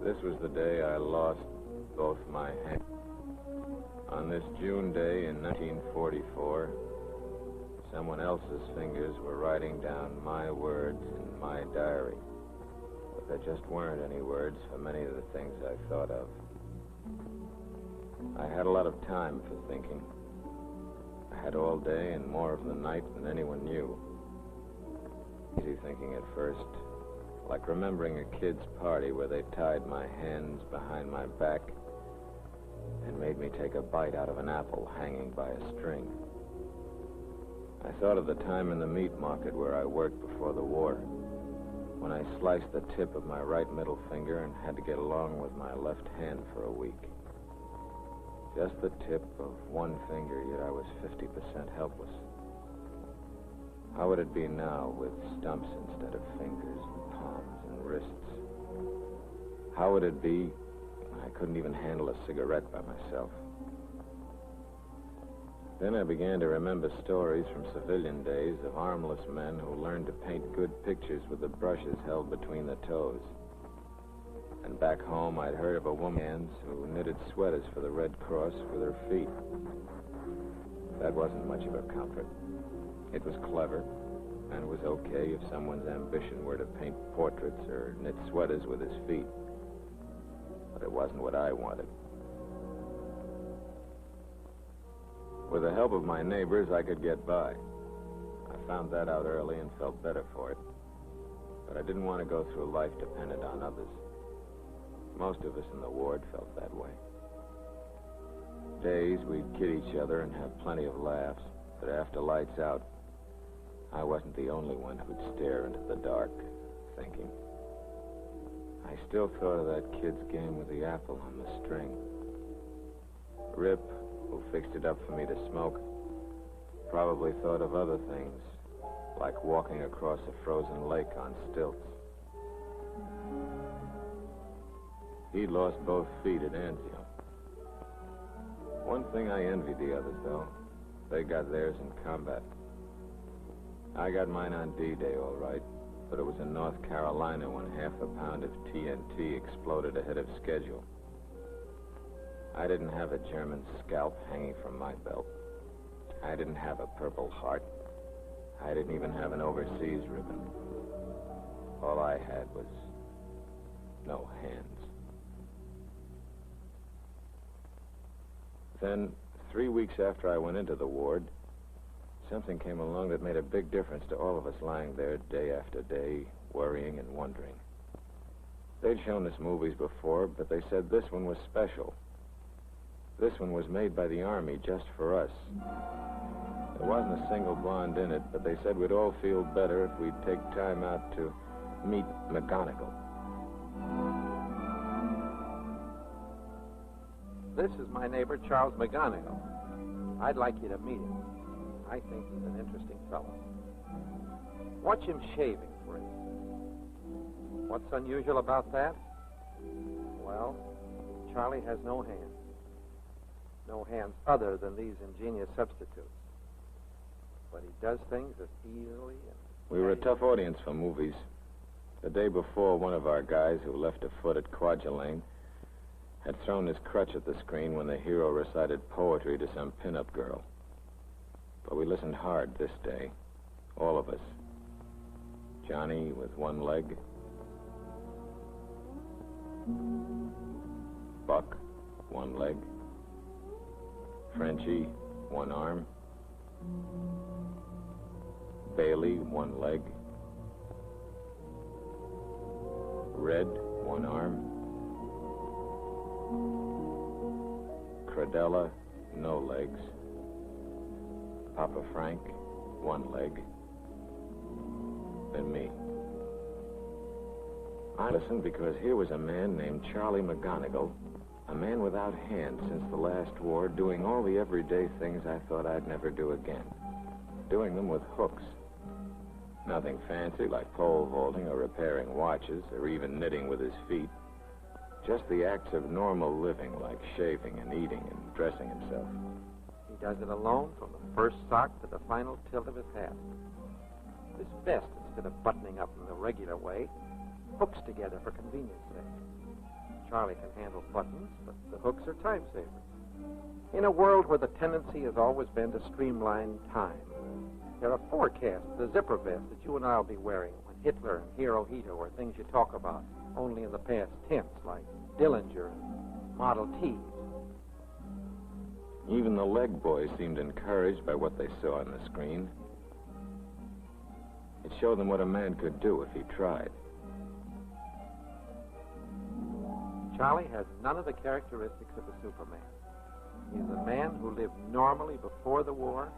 This was the day I lost both my hands. On this June day in 1944, someone else's fingers were writing down my words in my diary. But there just weren't any words for many of the things I thought of. I had a lot of time for thinking. I had all day and more of the night than anyone knew. Easy thinking at first. Like remembering a kid's party where they tied my hands behind my back and made me take a bite out of an apple hanging by a string. I thought of the time in the meat market where I worked before the war, when I sliced the tip of my right middle finger and had to get along with my left hand for a week. Just the tip of one finger, yet I was 50% helpless. How would it be now with stumps instead of fingers, palms and wrists? How would it be when I couldn't even handle a cigarette by myself? Then I began to remember stories from civilian days of armless men who learned to paint good pictures with the brushes held between the toes. And back home, I'd heard of a woman who knitted sweaters for the Red Cross with her feet. That wasn't much of a comfort. It was clever, and it was okay if someone's ambition were to paint portraits or knit sweaters with his feet. But it wasn't what I wanted. With the help of my neighbors, I could get by. I found that out early and felt better for it. But I didn't want to go through life dependent on others. Most of us in the ward felt that way. Days, we'd kid each other and have plenty of laughs, but after lights out, I wasn't the only one who'd stare into the dark, thinking. I still thought of that kid's game with the apple on the string. Rip, who fixed it up for me to smoke, probably thought of other things, like walking across a frozen lake on stilts. He'd lost both feet at Anzio. One thing I envied the others, though. They got theirs in combat. I got mine on D-Day, all right, but it was in North Carolina when half a pound of TNT exploded ahead of schedule. I didn't have a German scalp hanging from my belt. I didn't have a Purple Heart. I didn't even have an overseas ribbon. All I had was no hands. Then, 3 weeks after I went into the ward, something came along that made a big difference to all of us lying there day after day, worrying and wondering. They'd shown us movies before, but they said this one was special. This one was made by the Army just for us. There wasn't a single blonde in it, but they said we'd all feel better if we'd take time out to meet McGonagall. This is my neighbor, Charles McGonigal. I'd like you to meet him. I think he's an interesting fellow. Watch him shaving, for instance. What's unusual about that? Well, Charlie has no hands. No hands other than these ingenious substitutes. But he does things as easily and... We were a tough audience for movies. The day before, one of our guys who left a foot at Quadrillane had thrown his crutch at the screen when the hero recited poetry to some pin-up girl. But we listened hard this day, all of us. Johnny with one leg, Buck one leg. Frenchie, one arm. Bailey, one leg. Red, one arm. Cradella, no legs. Papa Frank, one leg. Then me. I listened because here was a man named Charlie McGonigal, a man without hands since the last war, doing all the everyday things I thought I'd never do again. Doing them with hooks. Nothing fancy like pole vaulting or repairing watches or even knitting with his feet. Just the acts of normal living like shaving and eating and dressing himself. He does it alone from the first sock to the final tilt of his hat. His vest, instead of buttoning up in the regular way, hooks together for convenience sake. Charlie can handle buttons, but the hooks are time savers. In a world where the tendency has always been to streamline time, there are forecasts, the zipper vest that you and I'll be wearing when Hitler and Hirohito are things you talk about only in the past tense, like Dillinger and Model Ts. Even the leg boys seemed encouraged by what they saw on the screen. It showed them what a man could do if he tried. Charlie has none of the characteristics of a Superman. He's a man who lived normally before the war,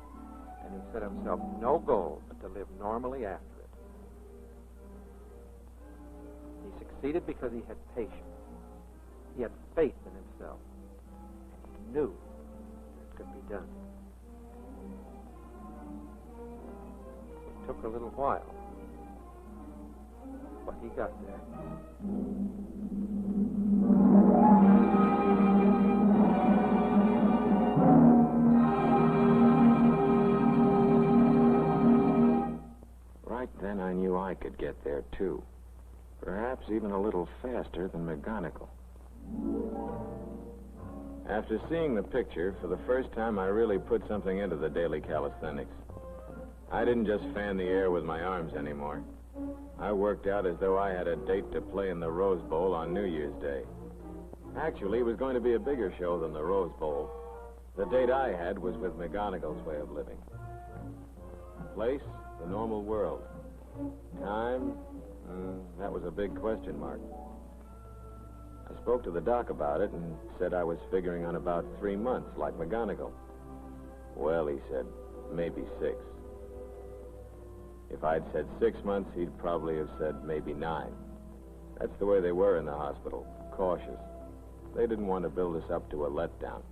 and he set himself no goal but to live normally after it. He succeeded because he had patience. He had faith in himself, and he knew that it could be done. It took a little while, but he got there. Right then I knew I could get there, too. Perhaps even a little faster than McGonigal. After seeing the picture, for the first time I really put something into the daily calisthenics. I didn't just fan the air with my arms anymore. I worked out as though I had a date to play in the Rose Bowl on New Year's Day. Actually, it was going to be a bigger show than the Rose Bowl. The date I had was with McGonigal's way of living. Place, the normal world. Time, that was a big question mark. I spoke to the doc about it and said I was figuring on about 3 months, like McGonigal. Well, he said, maybe 6. If I'd said 6 months, he'd probably have said maybe 9. That's the way they were in the hospital, cautious. They didn't want to build us up to a letdown.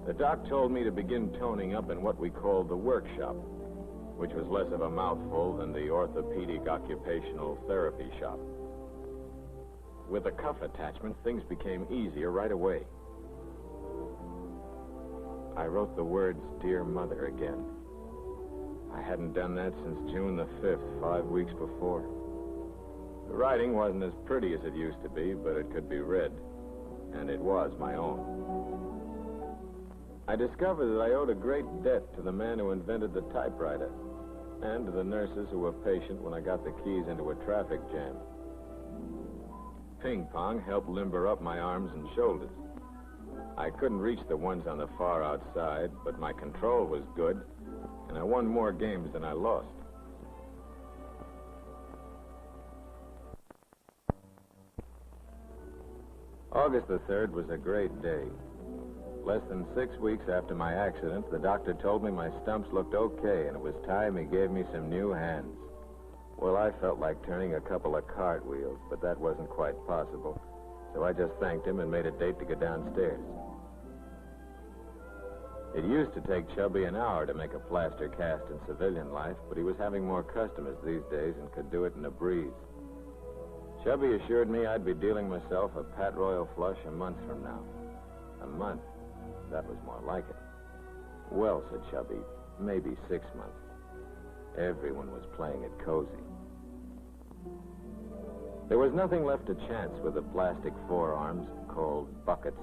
The doc told me to begin toning up in what we called the workshop, which was less of a mouthful than the orthopedic occupational therapy shop. With the cuff attachment, things became easier right away. I wrote the words, "Dear Mother," again. I hadn't done that since June the 5th, 5 weeks before. The writing wasn't as pretty as it used to be, but it could be read, and it was my own. I discovered that I owed a great debt to the man who invented the typewriter, and to the nurses who were patient when I got the keys into a traffic jam. Ping pong helped limber up my arms and shoulders. I couldn't reach the ones on the far outside, but my control was good, and I won more games than I lost. August the 3rd was a great day. Less than 6 weeks after my accident, the doctor told me my stumps looked okay, and it was time he gave me some new hands. Well, I felt like turning a couple of cartwheels, but that wasn't quite possible, so I just thanked him and made a date to go downstairs. It used to take Chubby an hour to make a plaster cast in civilian life, but he was having more customers these days and could do it in a breeze. Chubby assured me I'd be dealing myself a Pat Royal flush a month from now. A month? That was more like it. Well, said Chubby, maybe 6 months. Everyone was playing it cozy. There was nothing left to chance with the plastic forearms called buckets.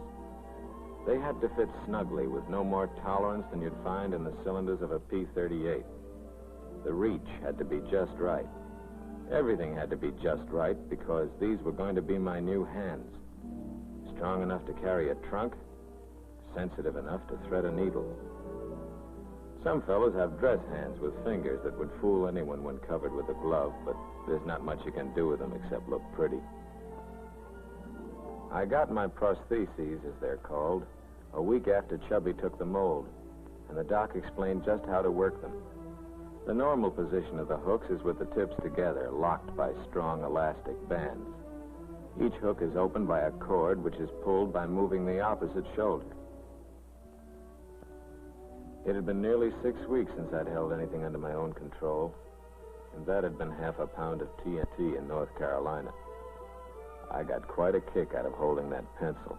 They had to fit snugly with no more tolerance than you'd find in the cylinders of a P-38. The reach had to be just right. Everything had to be just right because these were going to be my new hands. strong enough to carry a trunk, sensitive enough to thread a needle. Some fellows have dress hands with fingers that would fool anyone when covered with a glove, but there's not much you can do with them except look pretty. I got my prostheses, as they're called, a week after Chubby took the mold, and the doc explained just how to work them. The normal position of the hooks is with the tips together, locked by strong elastic bands. Each hook is opened by a cord which is pulled by moving the opposite shoulder. It had been nearly 6 weeks since I'd held anything under my own control, and that had been half a pound of TNT in North Carolina. I got quite a kick out of holding that pencil.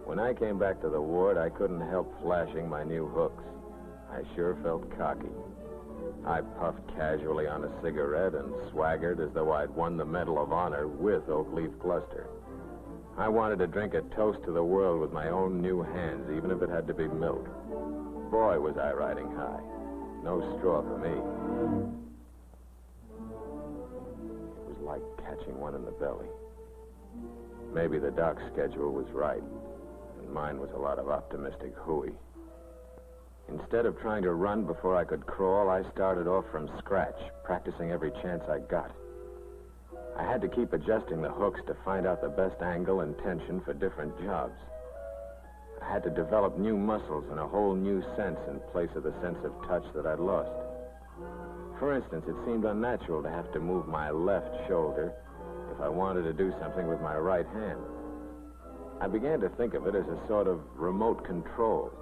When I came back to the ward, I couldn't help flashing my new hooks. I sure felt cocky. I puffed casually on a cigarette and swaggered as though I'd won the Medal of Honor with oak leaf cluster. I wanted to drink a toast to the world with my own new hands, even if it had to be milk. Boy, was I riding high. No straw for me. It was like catching one in the belly. Maybe the doc's schedule was right, and mine was a lot of optimistic hooey. Instead of trying to run before I could crawl, I started off from scratch, practicing every chance I got. I had to keep adjusting the hooks to find out the best angle and tension for different jobs. I had to develop new muscles and a whole new sense in place of the sense of touch that I'd lost. For instance, it seemed unnatural to have to move my left shoulder if I wanted to do something with my right hand. I began to think of it as a sort of remote control,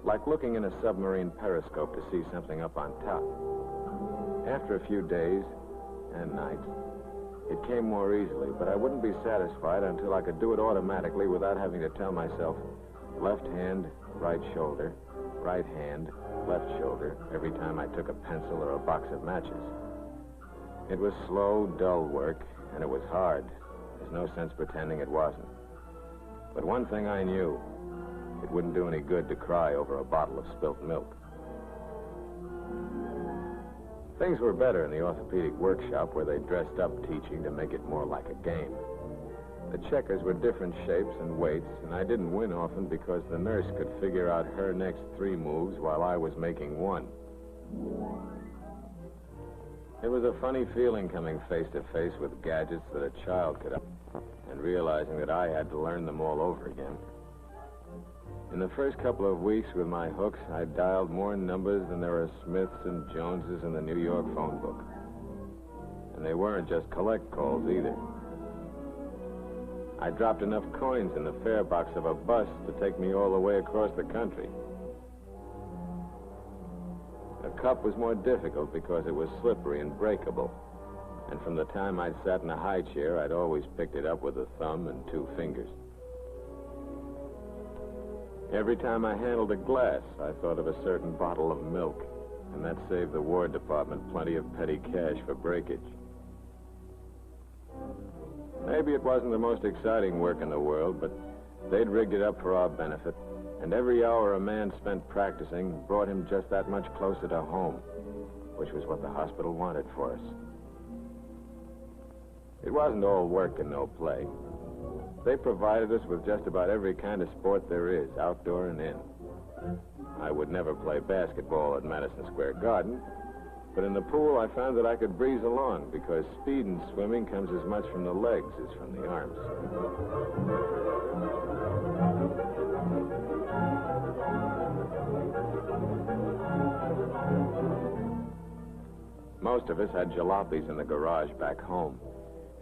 like looking in a submarine periscope to see something up on top. After a few days and nights, it came more easily, but I wouldn't be satisfied until I could do it automatically without having to tell myself, left hand, right shoulder, right hand, left shoulder, every time I took a pencil or a box of matches. It was slow, dull work, and it was hard. There's no sense pretending it wasn't. But one thing I knew, it wouldn't do any good to cry over a bottle of spilt milk. Things were better in the orthopedic workshop where they dressed up teaching to make it more like a game. The checkers were different shapes and weights, and I didn't win often because the nurse could figure out her next 3 moves while I was making 1. It was a funny feeling coming face to face with gadgets that a child could and realizing that I had to learn them all over again. In the first couple of weeks with my hooks, I dialed more numbers than there are Smiths and Joneses in the New York phone book. And they weren't just collect calls either. I dropped enough coins in the fare box of a bus to take me all the way across the country. The cup was more difficult because it was slippery and breakable. And from the time I'd sat in a high chair, I'd always picked it up with a thumb and 2 fingers. Every time I handled a glass, I thought of a certain bottle of milk, and that saved the War Department plenty of petty cash for breakage. Maybe it wasn't the most exciting work in the world, but they'd rigged it up for our benefit, and every hour a man spent practicing brought him just that much closer to home, which was what the hospital wanted for us. It wasn't all work and no play. They provided us with just about every kind of sport there is, outdoor and in. I would never play basketball at Madison Square Garden, but in the pool I found that I could breeze along because speed in swimming comes as much from the legs as from the arms. Most of us had jalopies in the garage back home.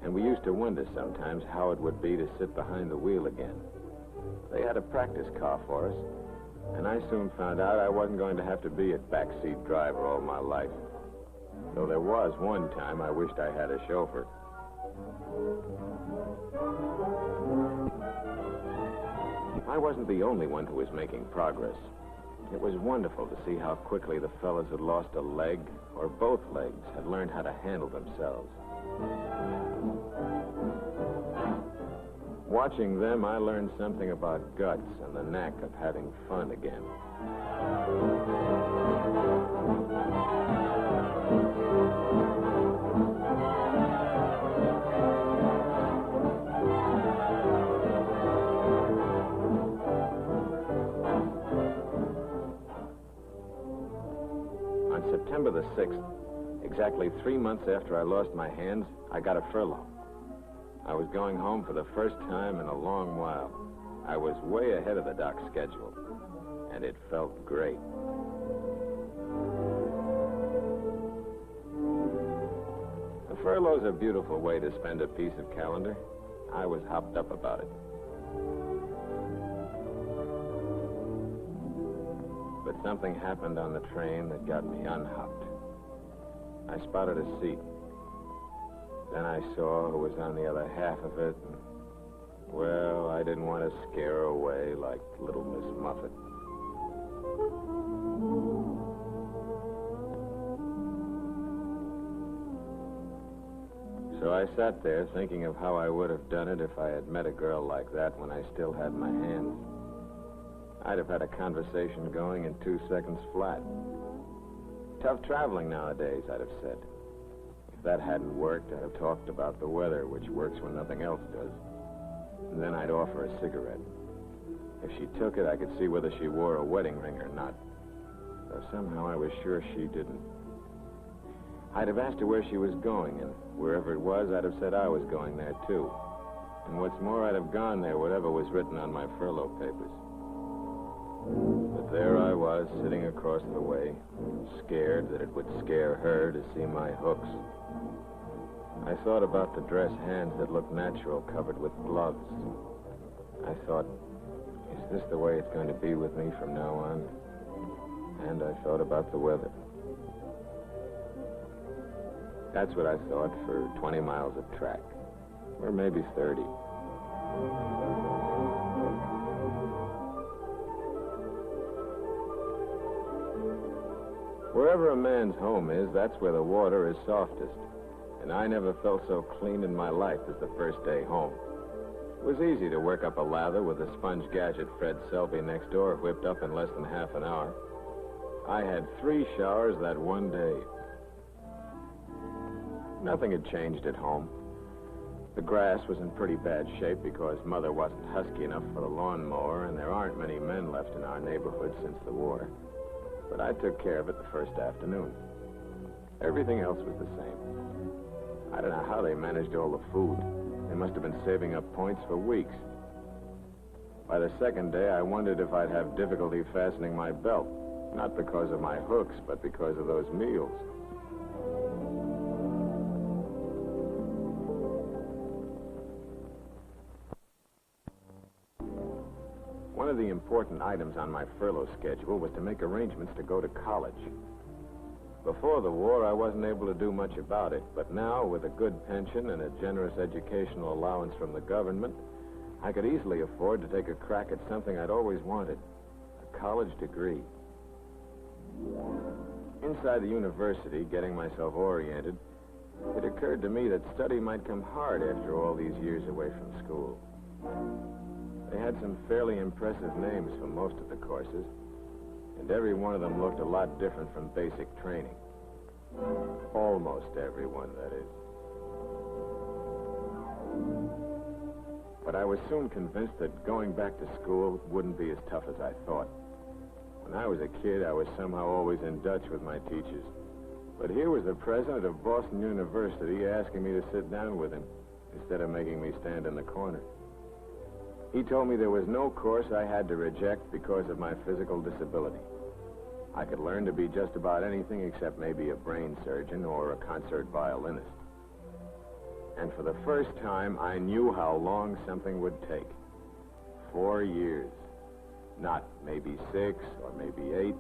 And we used to wonder sometimes how it would be to sit behind the wheel again. They had a practice car for us, and I soon found out I wasn't going to have to be a backseat driver all my life. Though there was one time I wished I had a chauffeur. I wasn't the only one who was making progress. It was wonderful to see how quickly the fellas who'd lost a leg, or both legs, had learned how to handle themselves. Watching them, I learned something about guts and the knack of having fun again. December the 6th, exactly 3 months after I lost my hands, I got a furlough. I was going home for the first time in a long while. I was way ahead of the doc's schedule, and it felt great. The furlough's a beautiful way to spend a piece of calendar. I was hopped up about it. But something happened on the train that got me unhopped. I spotted a seat. Then I saw who was on the other half of it, and, well, I didn't want to scare her away like little Miss Muffet. So I sat there thinking of how I would have done it if I had met a girl like that when I still had my hands. I'd have had a conversation going in 2 seconds flat. Tough traveling nowadays, I'd have said. If that hadn't worked, I'd have talked about the weather, which works when nothing else does. And then I'd offer a cigarette. If she took it, I could see whether she wore a wedding ring or not. Though somehow I was sure she didn't. I'd have asked her where she was going, and wherever it was, I'd have said I was going there, too. And what's more, I'd have gone there, whatever was written on my furlough papers. But there I was, sitting across the way, scared that it would scare her to see my hooks. I thought about the dress hands that looked natural, covered with gloves. I thought, is this the way it's going to be with me from now on? And I thought about the weather. That's what I thought for 20 miles of track, or maybe 30. Wherever a man's home is, that's where the water is softest. And I never felt so clean in my life as the first day home. It was easy to work up a lather with the sponge gadget Fred Selby next door whipped up in less than half an hour. I had 3 showers that one day. Nothing had changed at home. The grass was in pretty bad shape because Mother wasn't husky enough for the lawnmower, and there aren't many men left in our neighborhood since the war. But I took care of it the first afternoon. Everything else was the same. I don't know how they managed all the food. They must have been saving up points for weeks. By the second day, I wondered if I'd have difficulty fastening my belt. Not because of my hooks, but because of those meals. One of the important items on my furlough schedule was to make arrangements to go to college. Before the war, I wasn't able to do much about it, but now, with a good pension and a generous educational allowance from the government, I could easily afford to take a crack at something I'd always wanted, a college degree. Inside the university, getting myself oriented, it occurred to me that study might come hard after all these years away from school. They had some fairly impressive names for most of the courses, and every one of them looked a lot different from basic training. Almost everyone, that is. But I was soon convinced that going back to school wouldn't be as tough as I thought. When I was a kid, I was somehow always in Dutch with my teachers. But here was the president of Boston University asking me to sit down with him instead of making me stand in the corner. He told me there was no course I had to reject because of my physical disability. I could learn to be just about anything except maybe a brain surgeon or a concert violinist. And for the first time, I knew how long something would take. 4 years. Not maybe 6 or maybe 8,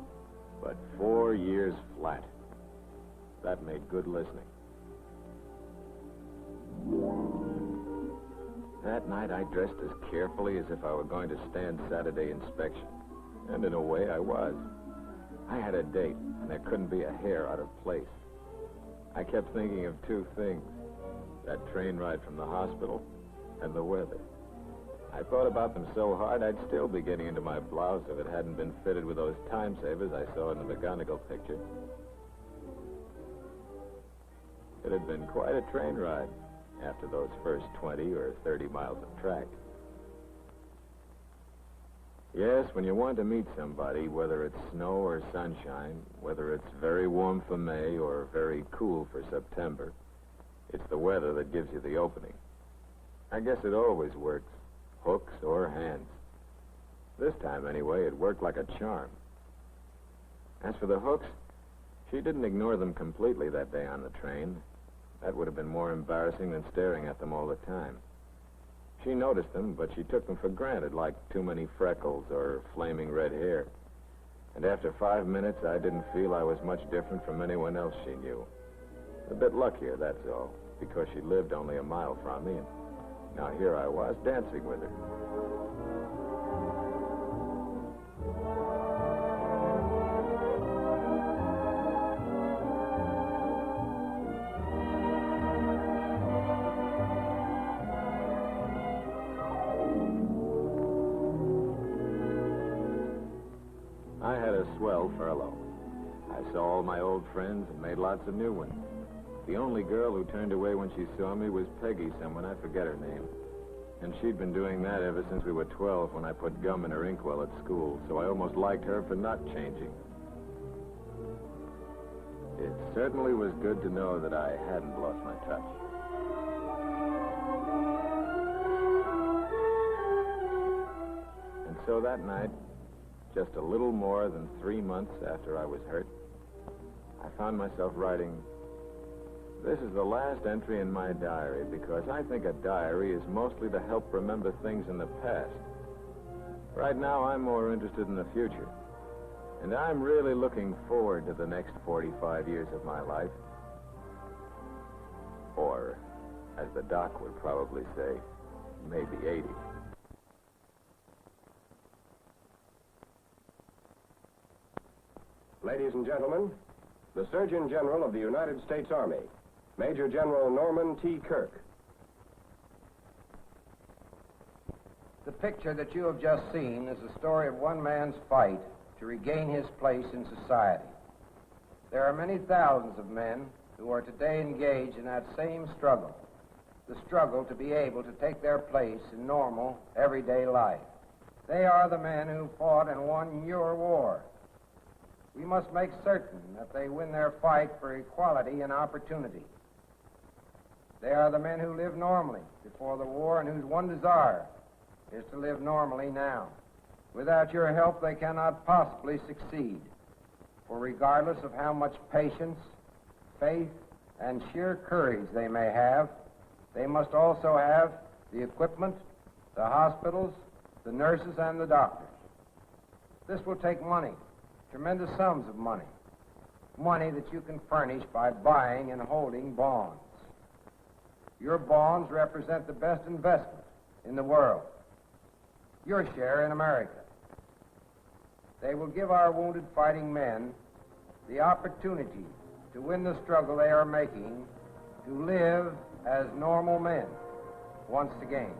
but 4 years flat. That made good listening. That night, I dressed as carefully as if I were going to stand Saturday inspection. And in a way, I was. I had a date, and there couldn't be a hair out of place. I kept thinking of 2 things. That train ride from the hospital and the weather. I thought about them so hard, I'd still be getting into my blouse if it hadn't been fitted with those time savers I saw in the McGonagall picture. It had been quite a train ride after those first 20 or 30 miles of track. Yes, when you want to meet somebody, whether it's snow or sunshine, whether it's very warm for May or very cool for September, it's the weather that gives you the opening. I guess it always works, hooks or hands. This time, anyway, it worked like a charm. As for the hooks, she didn't ignore them completely that day on the train. That would have been more embarrassing than staring at them all the time. She noticed them, but she took them for granted, like too many freckles or flaming red hair. And after 5 minutes, I didn't feel I was much different from anyone else she knew. A bit luckier, that's all, because she lived only a mile from me, and now here I was dancing with her. I had a swell furlough. I saw all my old friends and made lots of new ones. The only girl who turned away when she saw me was Peggy someone, I forget her name. And she'd been doing that ever since we were 12 when I put gum in her inkwell at school, so I almost liked her for not changing. It certainly was good to know that I hadn't lost my touch. And so that night, just a little more than 3 months after I was hurt, I found myself writing, "This is the last entry in my diary because I think a diary is mostly to help remember things in the past. Right now, I'm more interested in the future, and I'm really looking forward to the next 45 years of my life. Or, as the doc would probably say, maybe 80. Ladies and gentlemen, the Surgeon General of the United States Army, Major General Norman T. Kirk. The picture that you have just seen is the story of one man's fight to regain his place in society. There are many thousands of men who are today engaged in that same struggle, the struggle to be able to take their place in normal, everyday life. They are the men who fought and won your war. We must make certain that they win their fight for equality and opportunity. They are the men who lived normally before the war and whose one desire is to live normally now. Without your help, they cannot possibly succeed. For regardless of how much patience, faith, and sheer courage they may have, they must also have the equipment, the hospitals, the nurses, and the doctors. This will take money. Tremendous sums of money. Money that you can furnish by buying and holding bonds. Your bonds represent the best investment in the world. Your share in America. They will give our wounded fighting men the opportunity to win the struggle they are making to live as normal men once again.